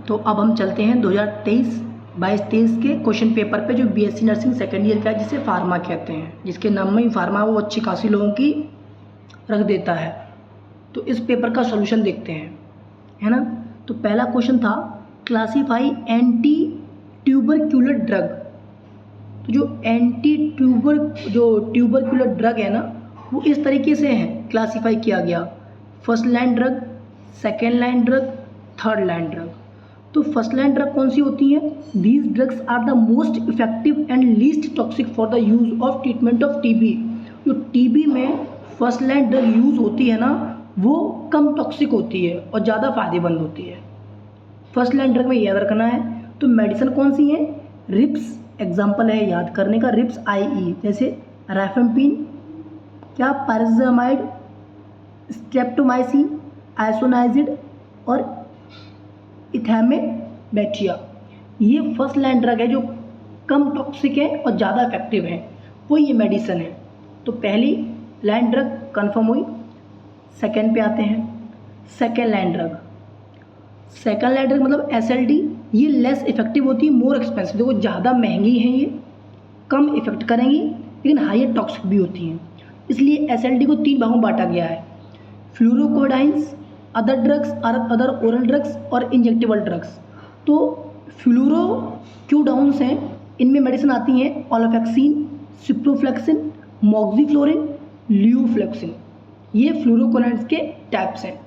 तो अब हम चलते हैं 2023 के क्वेश्चन पेपर पे, जो बीएससी नर्सिंग सेकेंड ईयर का है, जिसे फार्मा कहते हैं, जिसके नाम में ही फार्मा वो अच्छी खासी लोगों की रख देता है। तो इस पेपर का सॉल्यूशन देखते हैं, है ना। तो पहला क्वेश्चन था क्लासीफाई एंटी ट्यूबरक्यूलर ड्रग। तो जो ट्यूबरक्यूलर ड्रग है ना, वो इस तरीके से है क्लासीफाई किया गया, first line drug, second line drug, third line drug. तो फर्स्ट लाइन ड्रग कौन सी होती है? These drugs are the most effective and least toxic for the use of treatment of TB. जो टीबी में फर्स्ट लाइन ड्रग यूज होती है ना, वो कम टॉक्सिक होती है और ज़्यादा फायदेमंद होती है। फर्स्ट लाइन ड्रग में याद रखना है। तो मेडिसिन कौन सी है? रिप्स एग्जाम्पल है याद करने का, रिप्स IE, जैसे राफेम्पिन, क्या पायराजोमाइड, स्ट्रेप्टोमाइसिन, आइसोनाइजिड और इथैमेबैक्टीरिया। ये फर्स्ट लाइन ड्रग है जो कम टॉक्सिक है और ज़्यादा इफेक्टिव है, वो ये मेडिसिन है। तो पहली लाइन ड्रग कंफर्म हुई। सेकेंड पे आते हैं, second line drug. Second line drug मतलब SLD, ये लेस इफेक्टिव होती है, मोर एक्सपेंसिव। देखो ज़्यादा महंगी हैं, ये कम इफेक्ट करेंगी लेकिन हायर टॉक्सिक भी होती हैं, इसलिए SLD को 3 भागों में बांटा गया है, fluoroquinolones, other drugs, other oral drugs और इंजेक्टेबल ड्रग्स। तो फ्लूरोक्यूडाउन्स हैं, इनमें मेडिसिन आती हैं ऑलोफैक्सिन, सिप्रोफ्लेक्सिन, मॉक्सीफ्लोरिन, ल्यूफ्लेक्सिन। ये फ्लूरोकोडाइंस के टाइप्स हैं।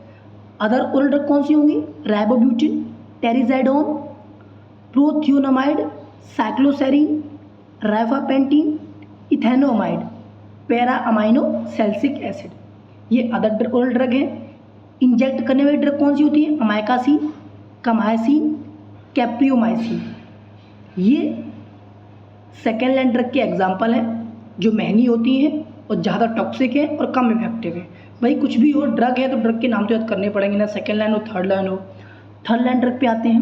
अदर ओरल ड्रग कौन सी होंगी? Rifabutin, terizidone, prothionamide, cycloserine, rifapentine, ethionamide, para amino salicylic acid. ये अदर ओरल ड्रग हैं। इंजेक्ट करने वाली ड्रग कौन सी होती है? Amikacin, kanamycin, capreomycin. ये सेकेंड लाइन ड्रग के एग्जाम्पल हैं जो महंगी होती हैं और ज़्यादा टॉक्सिक है और कम इफेक्टिव है। भाई कुछ भी हो ड्रग है तो ड्रग के नाम तो याद करने पड़ेंगे ना, सेकेंड लाइन हो थर्ड लाइन हो। थर्ड लाइन ड्रग पे आते हैं,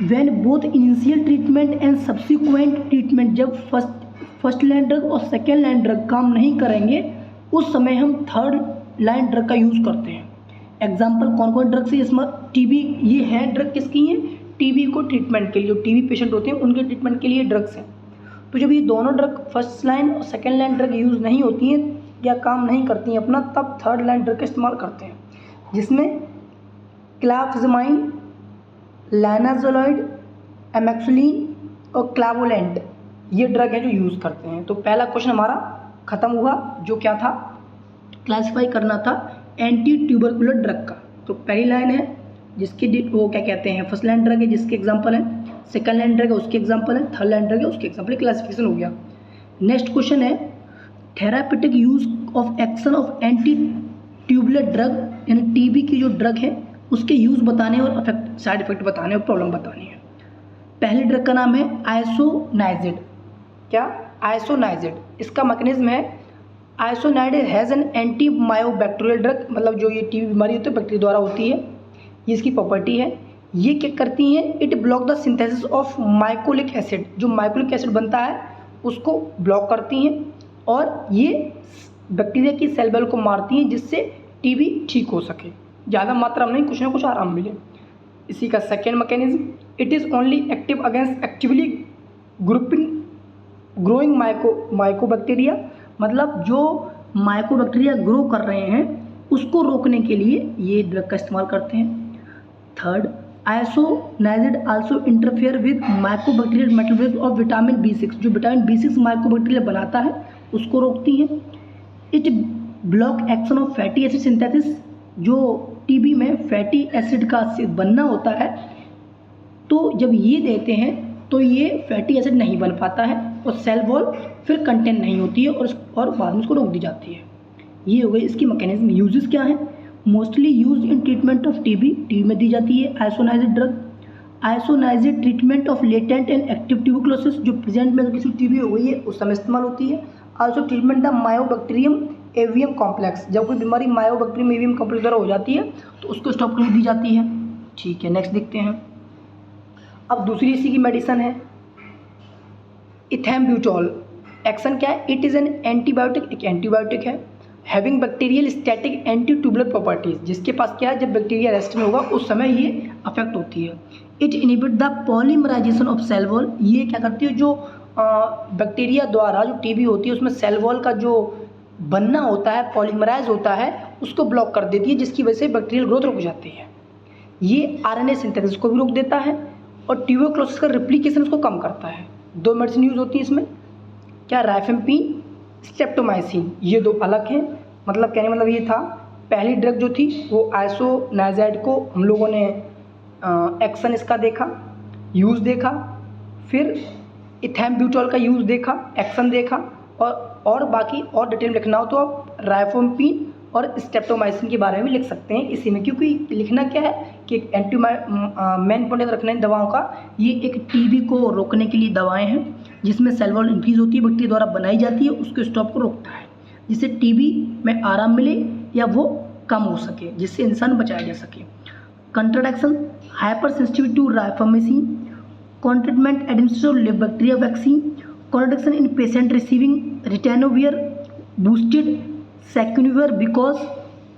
when both initial treatment and subsequent treatment, जब फर्स्ट लाइन ड्रग और सेकेंड लाइन ड्रग काम नहीं करेंगे उस समय हम थर्ड लाइन ड्रग का यूज़ करते हैं। एग्जाम्पल कौन कौन ड्रग्स है इसमें? टीबी, ये हैं ड्रग किसकी हैं? टीबी को ट्रीटमेंट के लिए, जो टीबी पेशेंट होते हैं उनके ट्रीटमेंट के लिए ड्रग्स हैं। तो जब ये दोनों ड्रग फर्स्ट लाइन और सेकेंड लाइन ड्रग यूज़ नहीं होती हैं या काम नहीं करती हैं अपना, तब थर्ड लाइन ड्रग का इस्तेमाल करते हैं, जिसमें क्लाफेज़माइन, लाइनाजोलॉइड, एमेक्सुलिन और क्लावोलेंट ये ड्रग है जो यूज़ करते हैं। तो पहला क्वेश्चन हमारा ख़त्म हुआ, जो क्या था? क्लासीफाई करना था एंटी ट्यूबरकुलर ड्रग का। तो पहली लाइन है जिसके वो क्या कहते हैं, फर्स्ट लाइन ड्रग है जिसके एग्जांपल है, सेकंड लाइन ड्रग है उसके एग्जांपल है, थर्ड लाइन ड्रग है उसके एग्जांपल है। क्लासिफिकेशन हो गया। नेक्स्ट क्वेश्चन है therapeutic use of action of anti tubular drug, यानी टीबी की जो ड्रग है उसके यूज़ बताने और साइड इफेक्ट बताने और प्रॉब्लम बतानी है। पहले ड्रग का नाम है आइसोनाइजिड। क्या? आइसोनाइजिड। इसका मैकेनिज्म है आइसोनाइजिड हैज़ एन एंटी मायोबैक्टीरियल ड्रग, मतलब जो ये टीबी बीमारी होती है बैक्टीरिया द्वारा होती है, ये इसकी प्रॉपर्टी है। ये क्या करती हैं? It block the synthesis of mycolic acid, जो माइकोलिक एसिड बनता है उसको ब्लॉक करती हैं और ये बैक्टीरिया की सेल वॉल को मारती हैं, जिससे टीबी ठीक हो सके, ज़्यादा मात्रा में नहीं, कुछ ना कुछ आराम मिले। इसी का second mechanism, it is only active against actively growing mycobacteria, मतलब जो माइकोबैक्टीरिया ग्रो कर रहे हैं उसको रोकने के लिए ये ड्रग का इस्तेमाल करते हैं। Third, isoniazid also interfere with mycobacterial metabolism of vitamin B6, जो विटामिन B6 माइकोबैक्टीरिया बनाता है उसको रोकती है। It block action of fatty acid synthesis, जो टीबी में फैटी एसिड का बनना होता है, तो जब ये देते हैं तो ये फैटी एसिड नहीं बन पाता है और सेल वॉल फिर कंटेंट नहीं होती है और बाद में उसको रोक दी जाती है। ये हो गई इसकी मैकेनिज्म। यूजेस क्या है? Mostly use in treatment of TB में दी जाती है isoniazid drug. Isoniazid treatment of latent and active tuberculosis, जो प्रेजेंट में किसी टीबी हो गई है उस समय इस्तेमाल होती है। Also treatment the Mycobacterium avium complex, जब कोई बीमारी मायोबैक्टीरियम एवियम कॉम्प्लेक्स द्वारा हो जाती है तो उसको स्टॉप कर दी जाती है। ठीक है, नेक्स्ट देखते हैं। अब दूसरी इसी की मेडिसिन है इथैम्ब्यूटॉल। एक्शन क्या है? इट इज़ एन एंटीबायोटिक, एक एंटीबायोटिक है, having bacterial static anti tubular properties, जिसके पास क्या है, जब बैक्टीरिया रेस्ट में होगा उस समय ये अफेक्ट होती है। It inhibit the polymerization of cell wall, ये क्या करती है, जो बैक्टीरिया द्वारा जो टीबी होती है उसमें सेल वॉल का जो बनना होता है, पॉलीमराइज होता है, उसको ब्लॉक कर देती है, जिसकी वजह से बैक्टीरियल ग्रोथ रुक जाती है। ये आरएनए सिंथेसिस को भी रोक देता है और ट्यूबरक्लोसिस का रिप्लिकेशन उसको कम करता है। 2 मेडिसिन यूज होती है इसमें, क्या, राइफेम्पिन, स्ट्रेप्टोमाइसिन, ये 2 अलग हैं। मतलब कहने मतलब ये था, पहली ड्रग जो थी वो आइसोनाइज़ाइड को हम लोगों ने एक्शन इसका देखा, यूज़ देखा, फिर इथैम्ब्यूटॉल का यूज़ देखा, एक्शन देखा, और बाकी और डिटेल लिखना हो तो आप राइफेम्पिन और स्ट्रेप्टोमाइसिन के बारे में भी लिख सकते हैं इसी में, क्योंकि लिखना क्या है कि एक मेन पॉइंट रखना है दवाओं का, ये एक टीबी को रोकने के लिए दवाएं हैं जिसमें सेल वॉल इंक्रीज होती है, बैक्टीरिया द्वारा बनाई जाती है, उसके स्टॉप को रोकता है, जिससे टीबी में आराम मिले या वो कम हो सके, जिससे इंसान बचाया जा सके। Contradiction, hypersensitivity to rifamycin, cotreatment administration bacteria vaccine, contradiction in patient receiving ritonavir boosted saquinavir because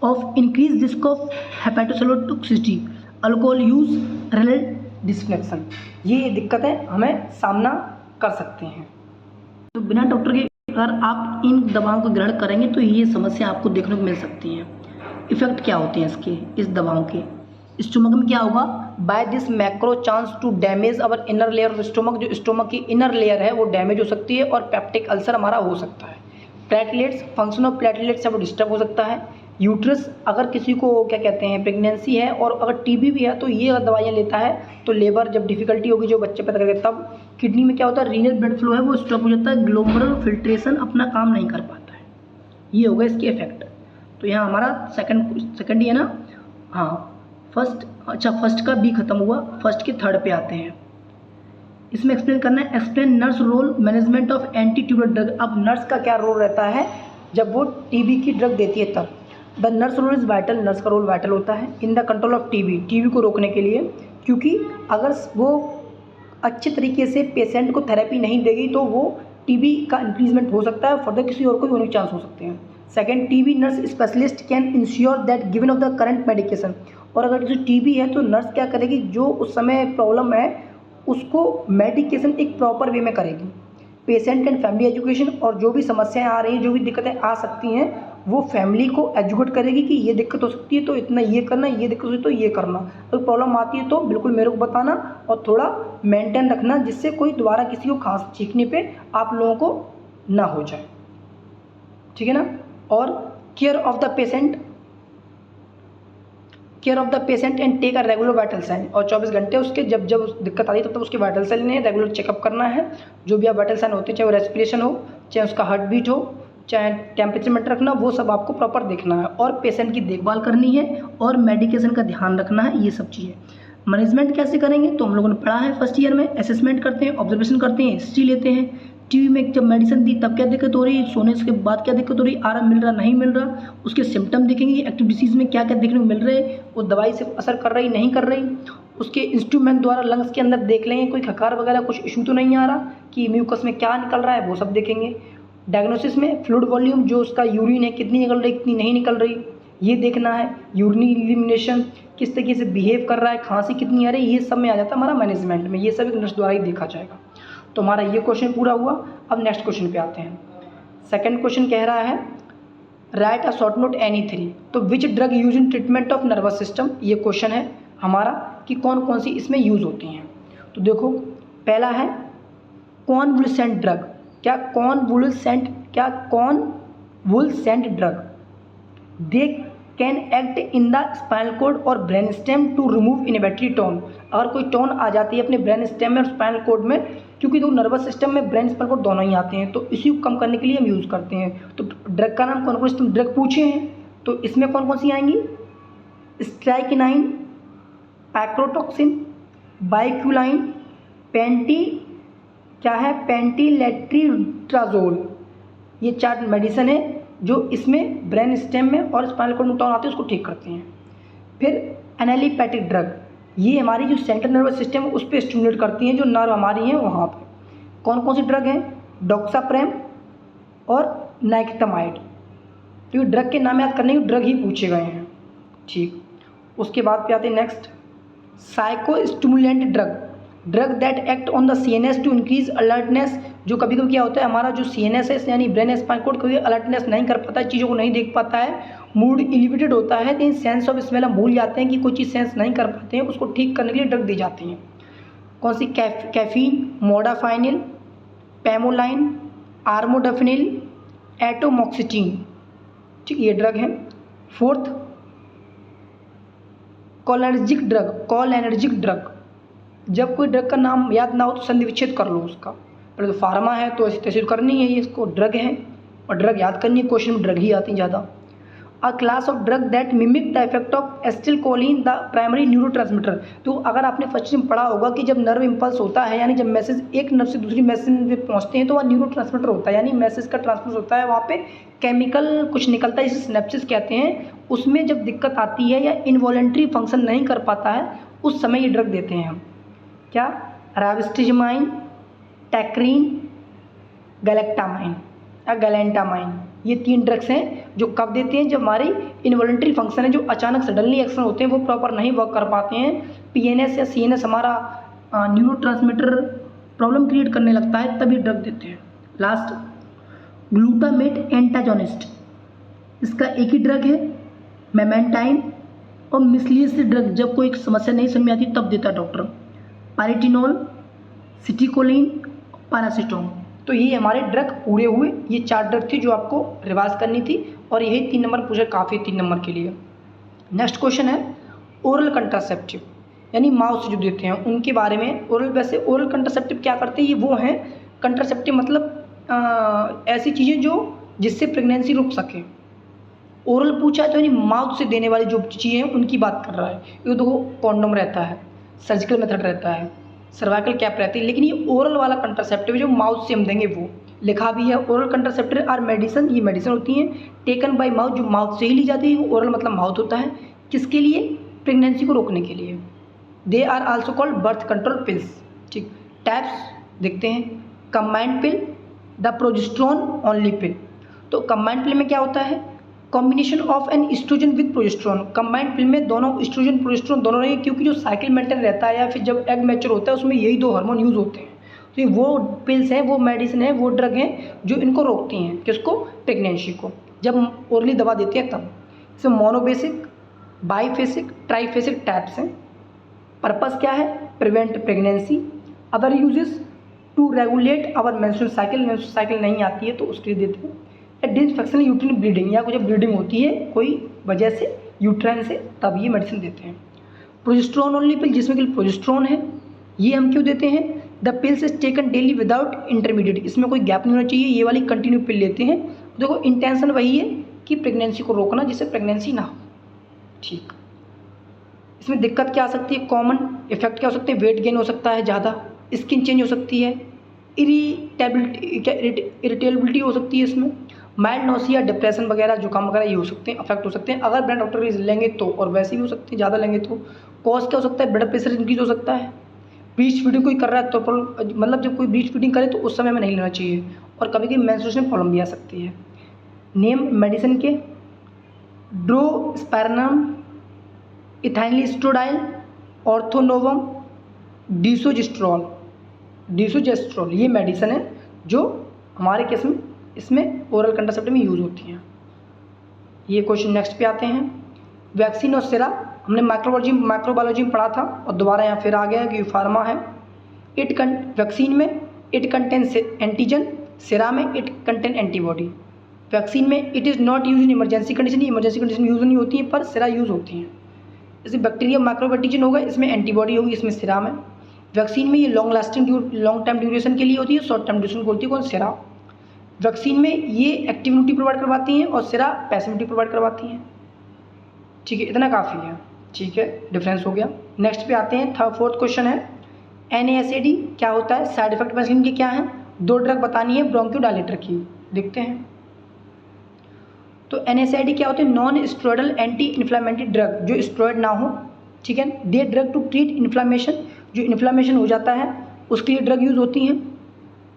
of increase risk of hepatocellular toxicity, alcohol use, renal dysfunction, ये दिक्कतें हमें सामना कर सकते हैं। तो बिना डॉक्टर के अगर आप इन दवाओं को ग्रहण करेंगे तो ये समस्या आपको देखने को मिल सकती हैं। इफेक्ट क्या होते हैं इसके, इस दवाओं के? स्टोमक में क्या होगा, by this macro chance to damage our inner layer of stomach, जो स्टोमक की इनर लेयर है वो डैमेज हो सकती है और पेप्टिक अल्सर हमारा हो सकता है। प्लेटलेट्स, फंक्शन ऑफ प्लेटलेट्स है वो डिस्टर्ब हो सकता है। यूट्रस, अगर किसी को क्या कहते हैं प्रेगनेंसी है और अगर टीबी भी है तो ये अगर दवाइयाँ लेता है तो लेबर जब डिफिकल्टी होगी जो बच्चे पैदा करेंगे तब। किडनी में क्या होता है, रीनल ब्लड फ्लो है वो स्टॉप हो जाता है, ग्लोमेरुलर फिल्ट्रेशन अपना काम नहीं कर पाता है, ये होगा इसके इफेक्ट। तो यहाँ हमारा सेकंड ही है ना, हाँ फर्स्ट, अच्छा फर्स्ट का बी खत्म हुआ, फर्स्ट के थर्ड पे आते हैं। इसमें एक्सप्लेन करना है, explain nurse role management of anti tuber drug. अब नर्स का क्या रोल रहता है जब वो टीबी की ड्रग देती है तब। The nurse role is vital, nurse का रोल वाइटल होता है in the control of TB को रोकने के लिए, क्योंकि अगर वो अच्छे तरीके से पेशेंट को थेरेपी नहीं देगी तो वो टीबी का इंक्रीजमेंट हो सकता है, फर्दर किसी और को भी होने के चांस हो सकते हैं। Second, TB nurse specialist can ensure that given of the current medication, और अगर किसी टीबी है तो नर्स क्या करेगी, जो उस समय प्रॉब्लम है उसको मेडिकेशन एक प्रॉपर वे में करेगी। पेशेंट एंड फैमिली एजुकेशन, और जो भी समस्याएं आ रही हैं, जो भी दिक्कतें आ सकती हैं, वो फैमिली को एजुकेट करेगी कि ये दिक्कत हो सकती है तो इतना ये करना, ये दिक्कत हो सकती है तो ये करना, अगर प्रॉब्लम आती है तो बिल्कुल मेरे को बताना और थोड़ा मेंटेन रखना, जिससे कोई दोबारा किसी को खांस छींकने पे आप लोगों को ना हो जाए, ठीक है ना। और care of the patient and take a regular vital sign, और 24 घंटे उसके जब दिक्कत आती है तब उसके वाइटल साइन लेने, रेगुलर चेकअप करना है। जो भी आप वाइटल साइन होते हैं, चाहे वो रेस्पिरेशन हो, चाहे उसका हार्ट बीट हो, चाहे टेम्परेचर मेंटेन रखना, वो सब आपको प्रॉपर देखना है, और पेशेंट की देखभाल करनी है और मेडिकेशन का ध्यान रखना है, ये सब चीज़ें। मैनेजमेंट कैसे करेंगे तो हम लोगों ने पढ़ा है फर्स्ट ईयर में, असेसमेंट करते हैं, ऑब्जर्वेशन करते हैं, हिस्ट्री लेते हैं। टीबी में जब मेडिसिन दी तब क्या दिक्कत हो रही, सोने के बाद क्या दिक्कत हो रही, आराम मिल रहा नहीं मिल रहा, उसके सिम्टम देखेंगे, एक्टिव डिसीज़ में क्या क्या देखने को मिल रहे, वो दवाई से असर कर रही नहीं कर रही, उसके इंस्ट्रूमेंट द्वारा लंग्स के अंदर देख लेंगे कोई खकार वगैरह कुछ इशू तो नहीं आ रहा कि म्यूकस में क्या निकल रहा है, वो सब देखेंगे। डायग्नोसिस में फ्लूइड वॉल्यूम, जो उसका यूरिन है कितनी निकल रही कितनी नहीं निकल रही, ये देखना है। यूरिनी एलिमिनेशन किस तरीके से बिहेव कर रहा है, खांसी कितनी आ रही, ये सब में आ जाता है हमारा मैनेजमेंट में, ये सब एक नर्स द्वारा ही देखा जाएगा। तो हमारा ये क्वेश्चन पूरा हुआ। अब नेक्स्ट क्वेश्चन पे आते हैं। सेकंड क्वेश्चन कह रहा है right a short note any 3, तो which drug use in treatment of nervous system, ये क्वेश्चन है हमारा कि कौन कौन सी इसमें यूज़ होती हैं। तो देखो पहला है कॉन्वुलेसेंट ड्रग, क्या convulsant drug, they can act in the spinal cord और brain stem to remove inhibitory tone, अगर कोई टोन आ जाती है अपने ब्रेन स्टेम में और स्पाइनल कॉर्ड में, क्योंकि तो नर्वस सिस्टम में ब्रेन स्पाइनल कॉर्ड दोनों ही आते हैं, तो इसी को कम करने के लिए हम यूज़ करते हैं। तो ड्रग का नाम कौन कौन सी ड्रग पूछे हैं, तो इसमें कौन कौन सी आएंगी, स्ट्राइकिनाइन, पैक्रोटॉक्सिन, बाइक्यूलाइन, पेंटिलेट्रिट्राजोल, ये 4 मेडिसिन है जो इसमें ब्रेन स्टेम में और स्पाइनल कॉर्ड में टोन आते हैं उसको ठीक करते हैं। फिर एनालिपैथिक ड्रग, ये हमारी जो सेंट्रल नर्वस सिस्टम है उस पर स्टिमुलेट करती हैं, जो नर्व हमारी हैं वहाँ पे। कौन कौन सी ड्रग हैं, डॉक्साप्रेम और नाइक्टामाइड, तो ये ड्रग के नाम याद करने के ड्रग ही पूछे गए हैं, ठीक। उसके बाद पे आते हैं next psycho stimulant drug that act on the CNS to increase alertness, जो कभी कभी क्या होता है हमारा जो सीएनएस है यानी ब्रेन स्पाइनल कॉर्ड कभी अलर्टनेस नहीं कर पाता है, चीज़ों को नहीं देख पाता है, मूड इलिवेटेड होता है, लेकिन सेंस ऑफ स्मेल हम भूल जाते हैं कि कोई चीज़ सेंस नहीं कर पाते हैं, उसको ठीक करने के लिए ड्रग दी जाती हैं। कौन सी? कैफीन, मोडाफाइनिल, पैमोलाइन, आर्मोडाफिनिल, एटोमॉक्सिटिन, ठीक ये ड्रग है। फोर्थ कॉलर्जिक ड्रग, जब कोई ड्रग का नाम याद ना हो तो संधि विच्छेद कर लो उसका, पहले तो फार्मा है तो ऐसी तहसील करनी है, ये इसको ड्रग है और ड्रग याद करनी है, क्वेश्चन में ड्रग ही आती है ज़्यादा। अ class of drug that mimic the effect of acetylcholine the primary neurotransmitter, तो अगर आपने फर्स्ट में पढ़ा होगा कि जब नर्व इम्पल्स होता है यानी जब मैसेज एक नर्व से दूसरी मैसेज में पहुंचते हैं तो वह न्यूरोट्रांसमीटर होता है, यानी मैसेज का ट्रांसफर होता है, वहाँ पे केमिकल कुछ निकलता है जिसे सिनेप्सिस कहते हैं, उसमें जब दिक्कत आती है या इनवॉलेंट्री फंक्शन नहीं कर पाता है उस समय ये ड्रग देते हैं हम। क्या? राविस्टिजमाइन, टैक्रीन, गैलेक्टामाइन या गैलेंटामाइन, ये 3 ड्रग्स हैं जो कब देते हैं? जब हमारी इनवॉलेंट्री फंक्शन है जो अचानक सडनली एक्शन होते हैं वो प्रॉपर नहीं वर्क कर पाते हैं, पीएनएस या सीएनएस हमारा न्यूरोट्रांसमीटर प्रॉब्लम क्रिएट करने लगता है, तभी ड्रग देते हैं। लास्ट ग्लूटामेट एंटागोनिस्ट, इसका एक ही ड्रग है, मेमेंटाइन और मिसलीनियस ड्रग जब कोई समस्या नहीं समझ में आती तब देता है डॉक्टर, पैराटिनोल, सिटिकोलिन, पैरासिटोम। तो ये हमारे ड्रग पूरे हुए, ये 4 ड्रग थी जो आपको रिवाइज करनी थी और यही 3 नंबर पूछे काफ़ी 3 नंबर के लिए। नेक्स्ट क्वेश्चन है ओरल कंट्रासेप्टिव, यानी माउथ से जो देते हैं उनके बारे में। ओरल, वैसे ओरल कंट्रासेप्टिव क्या करते हैं? ये वो हैं कंट्रासेप्टिव मतलब ऐसी चीज़ें जो जिससे प्रेगनेंसी रुक सके। ओरल पूछा है तो यानी माउथ से देने वाली जो चीज़ें हैं उनकी बात कर रहा है। ये देखो कॉन्डोम रहता है, सर्जिकल मेथड रहता है, सर्वाइकल कैप रहती है, लेकिन ये ओरल वाला कंट्रासेप्टिव जो माउथ से हम देंगे वो लिखा भी है। ओरल कंट्रासेप्टिव आर मेडिसिन, ये मेडिसिन होती हैं टेकन बाय माउथ, जो माउथ से ही ली जाती है। ओरल मतलब माउथ होता है, किसके लिए? प्रेगनेंसी को रोकने के लिए। They are also called birth control pills, ठीक। टाइप्स देखते हैं, combined pill, the progesterone only pill. तो कंबाइंड पिल में क्या होता है? Combination of an estrogen with progesterone. Combined pill में दोनों एस्ट्रोजन प्रोजेस्टेरोन दोनों रहेंगे, क्योंकि जो साइकिल मेंटेन रहता है या फिर जब एग मैच्योर होता है उसमें यही 2 हार्मोन यूज़ होते हैं। तो ये वो पिल्स हैं, वो मेडिसिन है, वो ड्रग हैं जो इनको रोकती हैं, किसको? प्रेगनेंसी को। जब ओरली दवा देते हैं तब। इसमें मोनोबेसिक, बाईफेसिक, ट्राईफेसिक टाइप्स हैं। पर्पस क्या है? Prevent pregnancy. Other uses to regulate our menstrual cycle नहीं आती है तो उसके लिए देते हैं। डिसफंक्शनल यूट्राइन ब्लीडिंग, या कुछ ब्लीडिंग होती है कोई वजह से यूट्राइन से, तब ये मेडिसिन देते हैं। प्रोजेस्टेरोन ओनली पिल, जिसमें कि प्रोजेस्टेरोन है, ये हम क्यों देते हैं? The pills is taken daily without intermediate, इसमें कोई गैप नहीं होना चाहिए, ये वाली कंटिन्यू पिल लेते हैं। देखो इंटेंशन वही है कि प्रेगनेंसी को रोकना जिससे प्रेगनेंसी ना हो, ठीक। इसमें दिक्कत क्या आ सकती है? कॉमन इफेक्ट क्या हो सकते हैं? वेट गेन हो सकता है ज़्यादा, स्किन चेंज हो सकती है, इरिटेबिलिटी हो सकती है इसमें, माइल्ड नोसिया, डिप्रेशन वगैरह, जुकाम वगैरह ये हो सकते हैं, अफेक्ट हो सकते हैं अगर ब्रेन डॉक्टर लेंगे तो, और वैसे भी हो सकते हैं ज़्यादा लेंगे तो। कॉज क्या हो सकता है? ब्लड प्रेशर इंक्रीज हो सकता है। ब्रीच फीडिंग कोई कर रहा है तो मतलब जब कोई ब्रीच फीडिंग करे तो उस समय में नहीं लेना चाहिए, और कभी कभी मेंस्ट्रुएशन प्रॉब्लम भी आ सकती है। नेम मेडिसिन के ड्रोस्पेरनम, इथाइलिस्टोडाइल, ऑर्थोनोवम, डिसोजिस्ट्रॉल, ये मेडिसिन है जो हमारे केस में इसमें ओरल कंट्रासेप्टिव में यूज़ होती हैं। ये क्वेश्चन नेक्स्ट पे आते हैं। वैक्सीन और सिरा, हमने माइक्रोबायोलॉजी में पढ़ा था और दोबारा यहाँ फिर आ गया कि फार्मा है। वैक्सीन में इट कंटेन्स एंटीजन, सिरा में इट कंटेन एंटीबॉडी। वैक्सीन में it is not use in emergency condition, emergency condition में यूज़ नहीं होती है, पर सिरा यूज़ होती हैं। जैसे बैक्टीरिया माइक्रोबैक्टीरियन होगा, इसमें एंटीबॉडी होगी, इसमें सिरा में। वैक्सीन में ये लॉन्ग टाइम ड्यूरेशन के लिए होती है, शॉर्ट टाइम ड्यूरेशन को होती है कौन? सिरा। वैक्सीन में ये एक्टिव इम्यूनिटी प्रोवाइड करवाती हैं और सिरा पैसिव इम्यूनिटी प्रोवाइड करवाती हैं, ठीक है। इतना काफ़ी है, ठीक है, डिफरेंस हो गया। नेक्स्ट पे आते हैं, फोर्थ क्वेश्चन है NSAID क्या होता है? साइड इफेक्ट वैक्सीन के क्या हैं? 2 ड्रग बतानी है ब्रोंकियोडायलेटर की, देखते हैं। तो NSAID क्या होते हैं? Non steroidal anti inflammatory drug, जो स्टेरॉयड ना हो, ठीक है। दे ड्रग टू ट्रीट इन्फ्लेमेशन, जो इन्फ्लेमेशन हो जाता है उसके लिए ड्रग यूज़ होती हैं।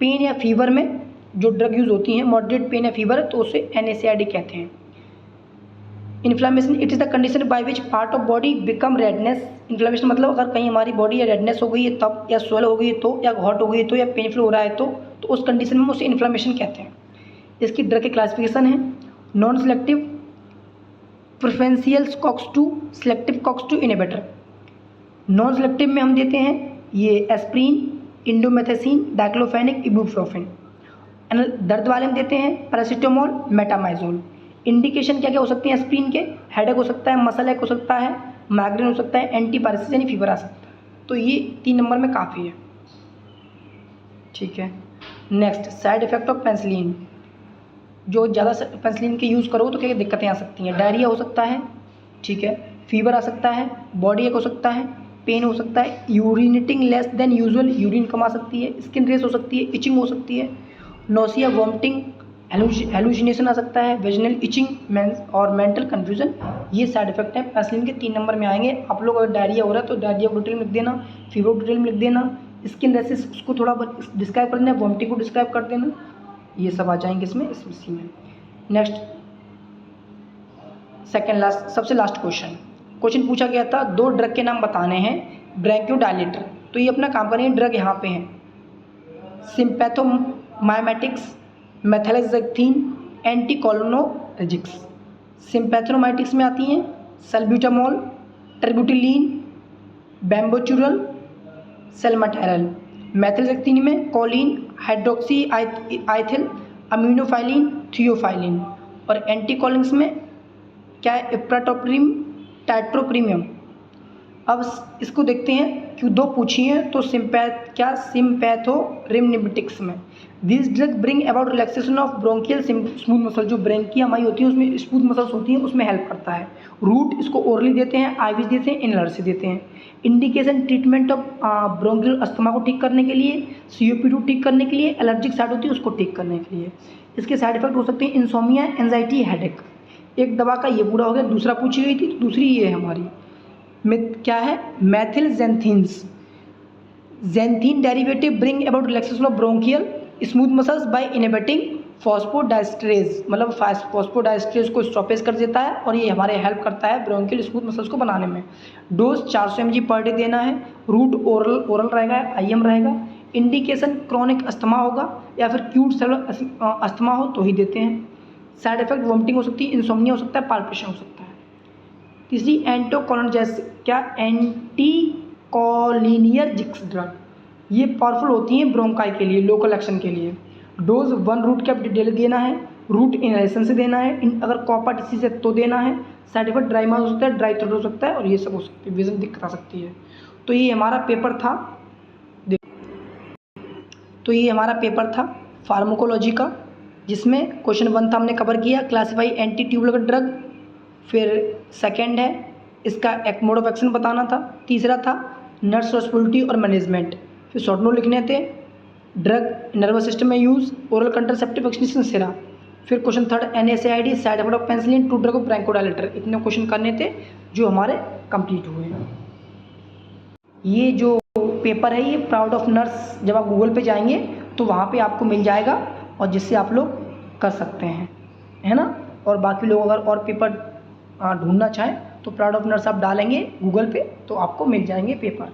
पेन या फीवर में जो ड्रग यूज़ होती हैं, मॉडरेट पेन या फीवर, तो उसे NSAID कहते हैं। Inflammation it is the condition by which part of body become redness. Inflammation मतलब अगर कहीं हमारी बॉडी या रेडनेस हो गई है तब, या स्वेल हो गई है तो, या हॉट हो गई है तो, या पेनफुल हो रहा है तो उस कंडीशन में हम उसे इन्फ्लामेशन कहते हैं। इसकी ड्रग की क्लासिफिकेशन है non selective preferential COX-2, selective COX-2 inhibitor. Non selective में हम देते हैं ये एस्प्रिन, इंडोमेथेसिन, डाइक्लोफेनिक, इबुप्रोफेन। दर्द वाले में देते हैं पैरासीटामोल, मेटामाइजोल। इंडिकेशन क्या क्या हो सकती है एस्प्रिन के? हेडेक हो सकता है, मसल एक हो सकता है, माइग्रेन हो सकता है, एंटीपायरेसिस यानी फीवर आ सकता है। तो ये 3 नंबर में काफ़ी है, ठीक है। Next, side effect of penicillin. जो ज़्यादा पेंसिलिन के यूज़ करो तो क्या क्या दिक्कतें आ सकती हैं? डायरिया हो सकता है, ठीक है, फीवर आ सकता है, बॉडी एक हो सकता है, पेन हो सकता है, urinating less than usual, urine कम आ सकती है, स्किन रेस हो सकती है, इचिंग हो सकती है, नोसिया, वॉमिटिंग, हेलुसिनेशन आ सकता है, वेजिनल इचिंग और मेंटल कन्फ्यूजन। ये साइड इफेक्ट हैं पेंसिलिन के 3 नंबर में आएंगे। आप लोग अगर डायरिया हो रहा है तो डायरिया को डिटेल में लिख देना, फीवर को डिटेल में लिख देना, स्किन रेसिस उसको थोड़ा डिस्क्राइब कर देना, वॉमिटिंग को डिस्क्राइब कर देना, ये सब आ जाएंगे इसमें इसी में। नेक्स्ट, सेकेंड लास्ट, सबसे लास्ट क्वेश्चन पूछा गया था 2 ड्रग के नाम बताने हैं ब्रोंकोडायलेटर। तो ये अपना काम करेंगे, ड्रग यहाँ पे हैं सिम्पैथोमाइमेटिक्स, मेथिलेजेक्थिन, एंटीकोलिनर्जिक्स। सिम्पैथोमाइमेटिक्स में आती हैं सल्ब्यूटामोल, ट्रिब्यूटिलीन, बेम्बोचुरल, सेलमेटायरल। मेथिलेजेक्थिन में कोलिन, हाइड्रोक्सी आइथिल, अम्यूनोफाइलिन, थियोफाइलिन। और एंटीकोलिन्स में क्या है? इप्राटोप्रिम, टाइट्रोप्रीमियम। अब इसको देखते हैं क्यों 2 पूछी हैं तो सिम्पैथोरिमिमेटिक्स में this drug bring about relaxation of bronchial smooth muscle. जो ब्रेंकिया हमारी होती है उसमें स्मूथ मसल्स होती हैं, उसमें हेल्प करता है। रूट इसको ओरली देते हैं, आईवी देते हैं, इनलर से देते हैं। Indication treatment of bronchial asthma को ठीक करने के लिए, COPD ठीक करने के लिए, एलर्जिक साइड होती है उसको ठीक करने के लिए। इसके साइड इफेक्ट हो सकते हैं इंसोमिया, एंजाइटी, हेडेक। एक दवा का ये पूरा हो गया। दूसरा पूछी गई थी, दूसरी ये है हमारी क्या है? Methylxanthines. Xanthine derivative bring about relaxation of bronchial smooth muscles by inhibiting phosphodiesterase, मतलब फॉस्फोडाइस्ट्रेज को स्टॉपेज कर देता है और ये हमारे हेल्प करता है ब्रोंकियल स्मूथ मसल्स को बनाने में। डोज 400 mg पर डे देना है। रूट ओरल रहेगा, IM रहेगा। इंडिकेशन क्रॉनिक अस्थमा होगा या फिर क्यूट सेलुलर अस्थमा हो तो ही देते हैं। साइड इफेक्ट वोमिटिंग हो सकती है, इंसोम्निया हो सकता है, पाल्पिटेशन हो सकता है। तीसरी क्या एंटीकोलिनर्जिक्स ड्रग, ये पावरफुल होती हैं ब्रोंकाई के लिए, लोकल एक्शन के लिए। डोज 1 रूट कैप डेली देना है, रूट इनहेलेशन से देना है। अगर कॉपर डिसीज है तो देना है। साइड इफेक्ट ड्राई माउथ हो सकता है, ड्राई थ्रोट हो सकता है और ये सब हो सकती है, विजन दिक्कत आ सकती है। तो ये हमारा पेपर था फार्माकोलॉजी का, जिसमें क्वेश्चन 1 था हमने कवर किया, क्लासीफाई एंटी ट्यूबुलर ड्रग। फिर सेकंड है इसका एक मोड ऑफ एक्शन बताना था। तीसरा था नर्स रेस्पॉन्सिबिलिटी और मैनेजमेंट। फिर शॉर्ट नोट लिखने थे, ड्रग नर्वस सिस्टम में यूज़, ओरल कंट्रासेप्टिव वैक्सीनेशन सिरा। फिर question 3 NSAID, side effect of penicillin, 2 drug of bronchodilator. इतने क्वेश्चन करने थे जो हमारे कंप्लीट हुए। ये जो पेपर है ये प्राउड ऑफ नर्स, जब आप गूगल पे जाएंगे तो वहाँ पे आपको मिल जाएगा और जिससे आप लोग कर सकते हैं, है ना। और बाकी लोग अगर और पेपर ढूंढना चाहें तो प्राउड ऑफ नर्स आप डालेंगे गूगल पे तो आपको मिल जाएंगे पेपर।